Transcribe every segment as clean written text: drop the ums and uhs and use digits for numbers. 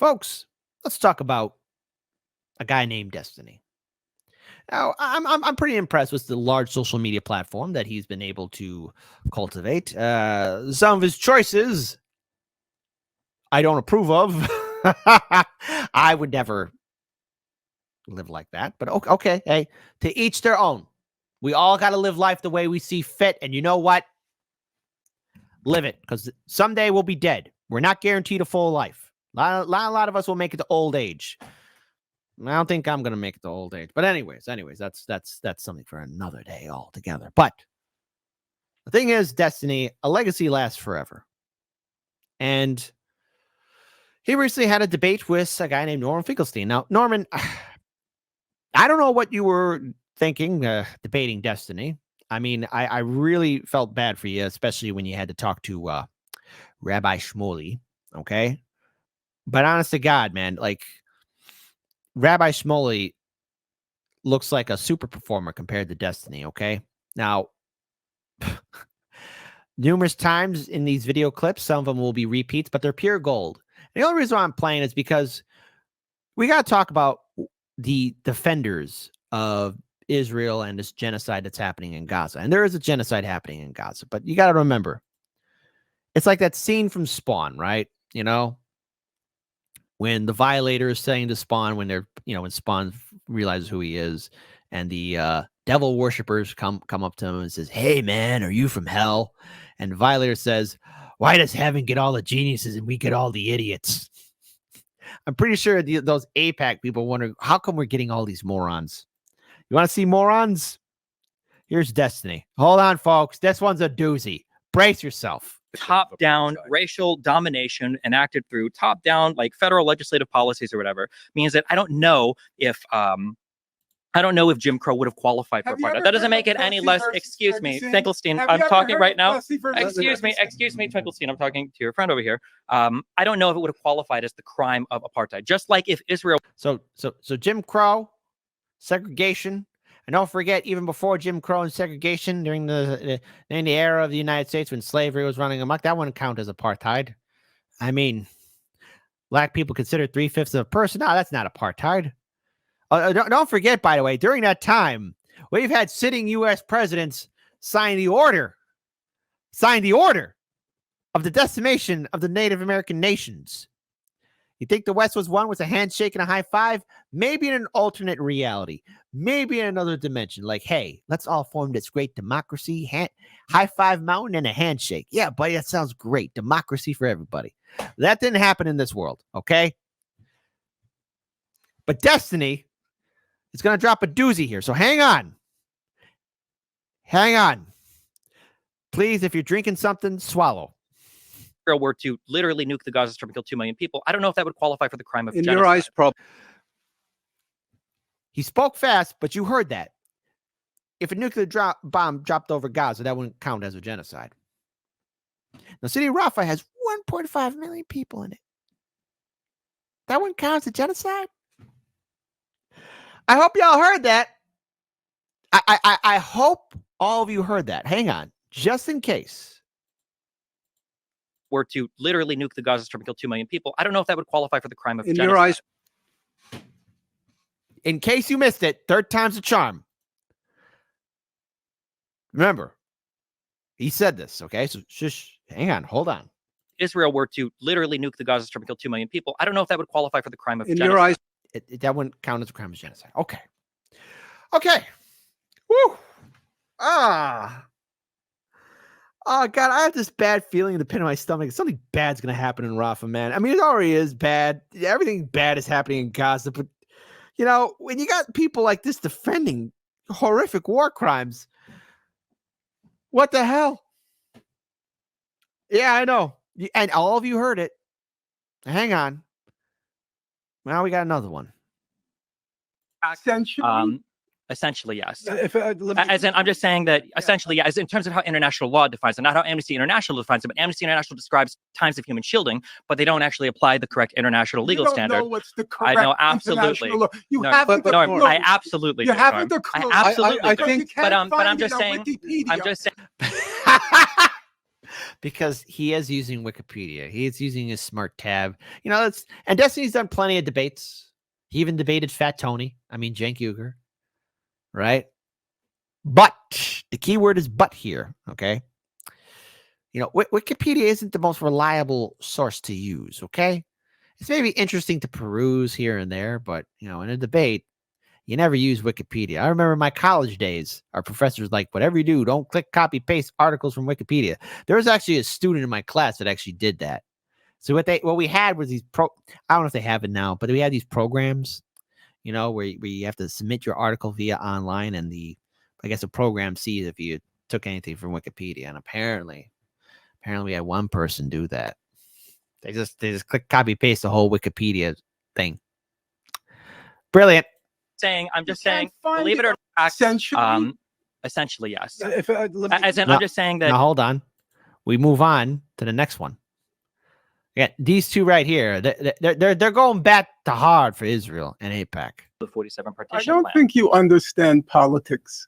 Folks, let's talk about a guy named Destiny. Now, I'm pretty impressed with the large social media platform that he's been able to cultivate. Some of his choices I don't approve of. I would never live like that. But okay, hey, to each their own. We all got to live life the way we see fit. And you know what? Live it, because someday we'll be dead. We're not guaranteed a full life. A lot of us will make it to old age. I don't think I'm gonna make it to old age. But anyways, that's something for another day altogether. But the thing is, Destiny, a legacy lasts forever. And he recently had a debate with a guy named Norman Finkelstein. Now, Norman, I don't know what you were thinking debating Destiny. I mean, I really felt bad for you, especially when you had to talk to Rabbi Shmuley, okay? But honest to God, man, like, Rabbi Shmuley looks like a super performer compared to Destiny, okay? Now, numerous times in these video clips, some of them will be repeats, but they're pure gold. And the only reason why I'm playing is because we got to talk about the defenders of Israel and this genocide that's happening in Gaza. And there is a genocide happening in Gaza, but you got to remember, it's like that scene from Spawn, right? You know, when the violator is saying to Spawn, when they're, when Spawn realizes who he is, and the devil worshippers come up to him and says, "Hey man, are you from hell?" And the violator says, "Why does heaven get all the geniuses and we get all the idiots?" I'm pretty sure those APAC people wonder, how come we're getting all these morons? You want to see morons? Here's Destiny. Hold on, folks. This one's a doozy. Brace yourself. Top-down racial domination enacted through top-down, like, federal legislative policies or whatever, means that I don't know if Jim Crow would have qualified for apartheid. That doesn't make it any less. Excuse me, Finkelstein. I'm talking right now. Excuse me, Finkelstein. I'm talking to your friend over here. I don't know if it would have qualified as the crime of apartheid. Just like if Israel. So Jim Crow, segregation. And don't forget, even before Jim Crow and segregation, during the era of the United States when slavery was running amok, that wouldn't count as apartheid. I mean, black people considered 3/5 of a person. No, that's not apartheid. Don't forget, by the way, during that time, we've had sitting U.S. presidents sign the order of the decimation of the Native American nations. You think the West was one with a handshake and a high five? Maybe in an alternate reality, maybe in another dimension. Like, hey, let's all form this great democracy, high five mountain and a handshake. Yeah, buddy, that sounds great. Democracy for everybody. That didn't happen in this world, okay? But Destiny is going to drop a doozy here. So hang on. Hang on. Please, if you're drinking something, swallow. Were to literally nuke the Gaza Strip and kill 2 million people, I don't know if that would qualify for the crime of genocide. In your eyes, probably. He spoke fast, but you heard that. If a nuclear bomb dropped over Gaza, that wouldn't count as a genocide. Now, City of Rafah has 1.5 million people in it. That wouldn't count as a genocide? I hope y'all heard that. I hope all of you heard that. Hang on, just in case. Were to literally nuke the Gaza Strip and kill 2 million people, I don't know if that would qualify for the crime of genocide. In your eyes. In case you missed it, third time's a charm. Remember, he said this, okay? So shush, hang on, hold on. Israel were to literally nuke the Gaza Strip and kill 2 million people, I don't know if that would qualify for the crime of in genocide. your eyes. That wouldn't count as a crime of genocide. Okay. Woo. Oh, God, I have this bad feeling in the pit of my stomach. Something bad's going to happen in Rafah, man. I mean, it already is bad. Everything bad is happening in Gaza. But, when you got people like this defending horrific war crimes, what the hell? Yeah, I know. And all of you heard it. Hang on. Now we got another one. Essentially, yes. I'm just saying that essentially, yes, in terms of how international law defines it, not how Amnesty International defines it, but Amnesty International describes times of human shielding, but they don't actually apply the correct international legal standard. Know what's the correct I know absolutely. Law. You no, haven't the Norm, clue. I absolutely. You do, haven't Norm. the clue. I absolutely. I do. think, but I'm just saying. I'm just saying. because he is using Wikipedia. He is using his smart tab. You know, and Destiny's done plenty of debates. He even debated Fat Tony. I mean, Cenk Uygur, right? But the key word is "but" here. Okay. You know, Wikipedia isn't the most reliable source to use. Okay. It's maybe interesting to peruse here and there, but you know, in a debate, you never use Wikipedia. I remember my college days, our professors like, whatever you do, don't click, copy, paste articles from Wikipedia. There was actually a student in my class that actually did that. So what we had was these I don't know if they have it now, but we had these programs, you know, where you have to submit your article via online, and I guess the program sees if you took anything from Wikipedia. And apparently we had one person do that. They just click, copy, paste the whole Wikipedia thing. Brilliant. I'm just saying, believe it or not, essentially, yes. I'm just saying that. Now hold on, we move on to the next one. Yeah, these two right here, they're going back to hard for Israel and AIPAC. The 47 partition. I don't plan. think you understand politics.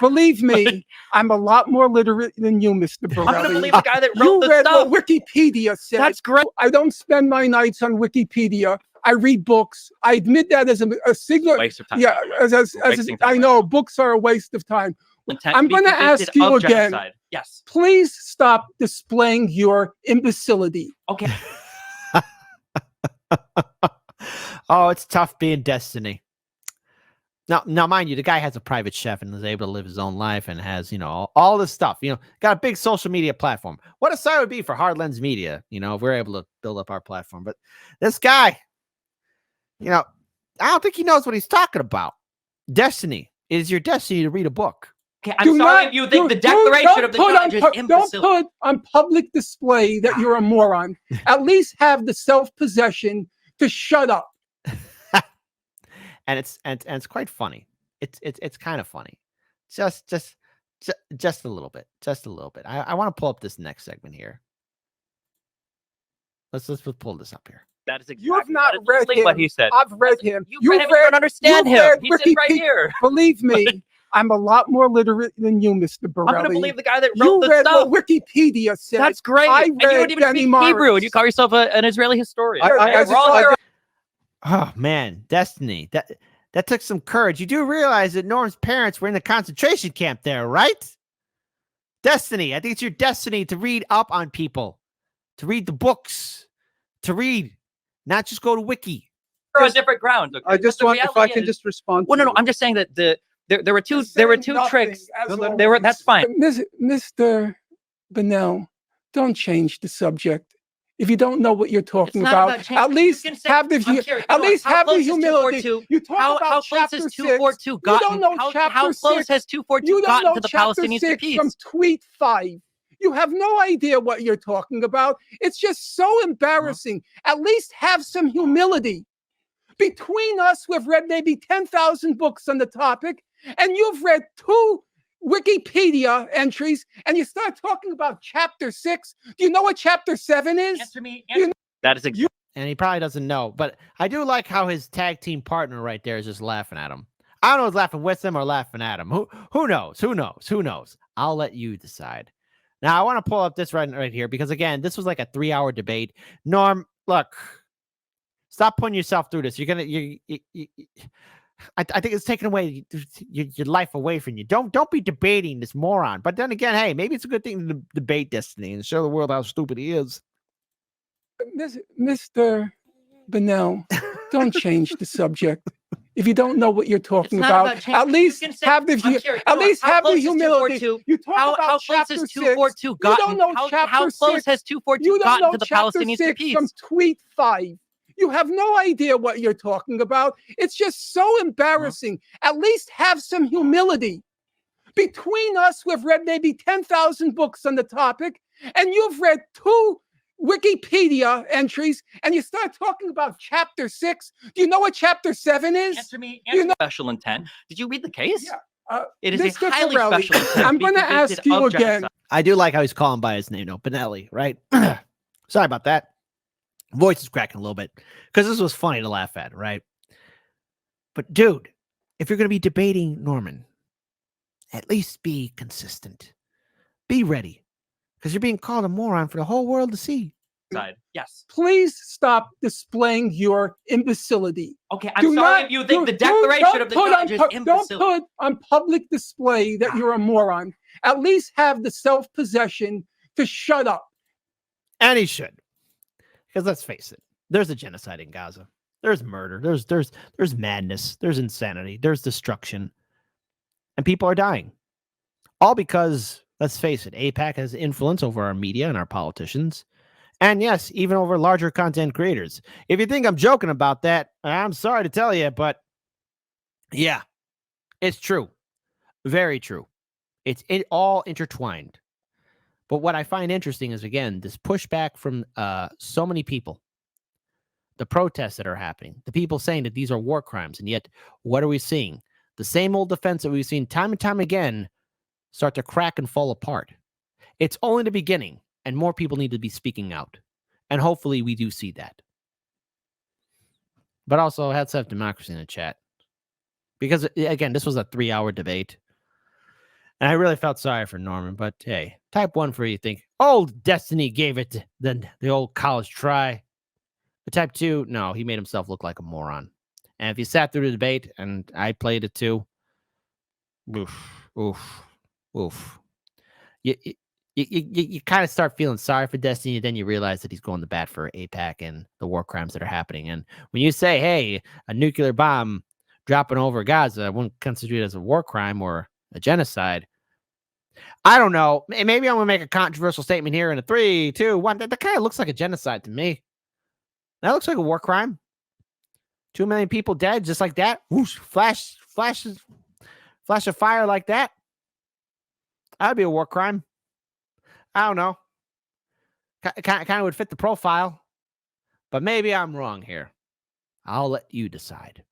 Believe me, I'm a lot more literate than you, Mr. Borelli. I'm going to believe the guy that wrote the read stuff. what Wikipedia said. That's great. I don't spend my nights on Wikipedia. I read books. I admit that as a signal. Waste of time. Yeah, I know books are a waste of time. I'm going to ask you again. Genocide. Yes. Please stop displaying your imbecility. Okay. Oh, it's tough being Destiny. Now, mind you, the guy has a private chef and is able to live his own life and has, you know, all this stuff. You know, got a big social media platform. What a sight it would be for Hard Lens Media, you know, if we're able to build up our platform. But this guy, you know, I don't think he knows what he's talking about. Destiny. It is your destiny to read a book. Okay, I'm sorry if you think the declaration of the judge is imbecile. Don't put on public display that you're a moron. At least have the self-possession to shut up. And it's quite funny. It's kind of funny. Just a little bit. Just a little bit. I want to pull up this next segment here. Let's pull this up here. That is exactly You have not read him. What he said. I've read him. You don't understand him. He's in right here. Believe me, I'm a lot more literate than you, Mr. Borelli. I'm going to believe the guy that wrote the stuff. What Wikipedia said. That's great. And you don't even speak Hebrew, and you call yourself an Israeli historian. Oh man, Destiny. That took some courage. You do realize that Norm's parents were in the concentration camp there, right? Destiny. I think it's your destiny to read up on people, to read the books, to read, not just go to Wiki. For a different ground. Okay? I just want, if I can just respond. Well, no, I'm just saying that there were two tricks. That's fine. Mr. Bennell, don't change the subject. If you don't know what you're talking about, at least have the humility. You talk about chapter 6. You don't know chapter 6. How close has 242 gotten to the Palestinian peace? From tweet 5. You have no idea what you're talking about. It's just so embarrassing. At least have some humility. Between us, we've read maybe 10,000 books on the topic, and you've read 2 Wikipedia entries, and you start talking about chapter 6. Do you know what chapter 7 is? Answer me. That is and he probably doesn't know, but I do like how his tag team partner right there is just laughing at him. I don't know if he's laughing with him or laughing at him. Who knows? Who knows? I'll let you decide. Now I want to pull up this right here because again, this was like a 3-hour debate. Norm, look, stop putting yourself through this. I think it's taking away your life away from you. Don't be debating this moron. But then again, hey, maybe it's a good thing to debate Destiny and show the world how stupid he is. Mr. Bennell, don't change the subject. If you don't know what you're talking about, at least have the humility. You talk about chapter 6. You don't know chapter 6. You don't know chapter 6 from tweet 5. You have no idea what you're talking about. It's just so embarrassing. At least have some humility. Between us, we've read maybe 10,000 books on the topic, and you've read 2 Wikipedia entries, and you start talking about chapter 6. Do you know what chapter 7 is? Answer me. Special intent. Did you read the case? Yeah. It is a highly special intent. I'm going to ask you again. I do like how he's calling by his name, Benelli, right? Sorry about that. Voice is cracking a little bit because this was funny to laugh at, right? But dude, if you're going to be debating Norman, at least be consistent. Be ready. because you're being called a moron for the whole world to see. Side. Yes. Please stop displaying your imbecility. Okay, I'm sorry if you think the Declaration of the Judge is imbecile. Don't put on public display that you're a moron. At least have the self-possession to shut up. And he should. Because let's face it, there's a genocide in Gaza. There's murder. There's madness. There's insanity. There's destruction. And people are dying. All because, let's face it, AIPAC has influence over our media and our politicians. And yes, even over larger content creators. If you think I'm joking about that, I'm sorry to tell you, but yeah, it's true. Very true. It's all intertwined. But what I find interesting is, again, this pushback from so many people, the protests that are happening, the people saying that these are war crimes. And yet, what are we seeing? The same old defense that we've seen time and time again start to crack and fall apart. It's only the beginning. And more people need to be speaking out. And hopefully we do see that. But also, let's have democracy in the chat. Because, again, this was a 3-hour debate. And I really felt sorry for Norman. But, hey, type 1 for you think, old Destiny gave it the old college try. But type 2, no, he made himself look like a moron. And if you sat through the debate, and I played it too, oof. You kind of start feeling sorry for Destiny, and then you realize that he's going to bat for AIPAC and the war crimes that are happening. And when you say, hey, a nuclear bomb dropping over Gaza won't constitute as a war crime or a genocide, I don't know. Maybe I'm going to make a controversial statement here in a 3, 2, 1. That kind of looks like a genocide to me. That looks like a war crime. 2 million people dead just like that. Whoosh, flash of fire like that. That'd be a war crime. I don't know. Kind of would fit the profile. But maybe I'm wrong here. I'll let you decide.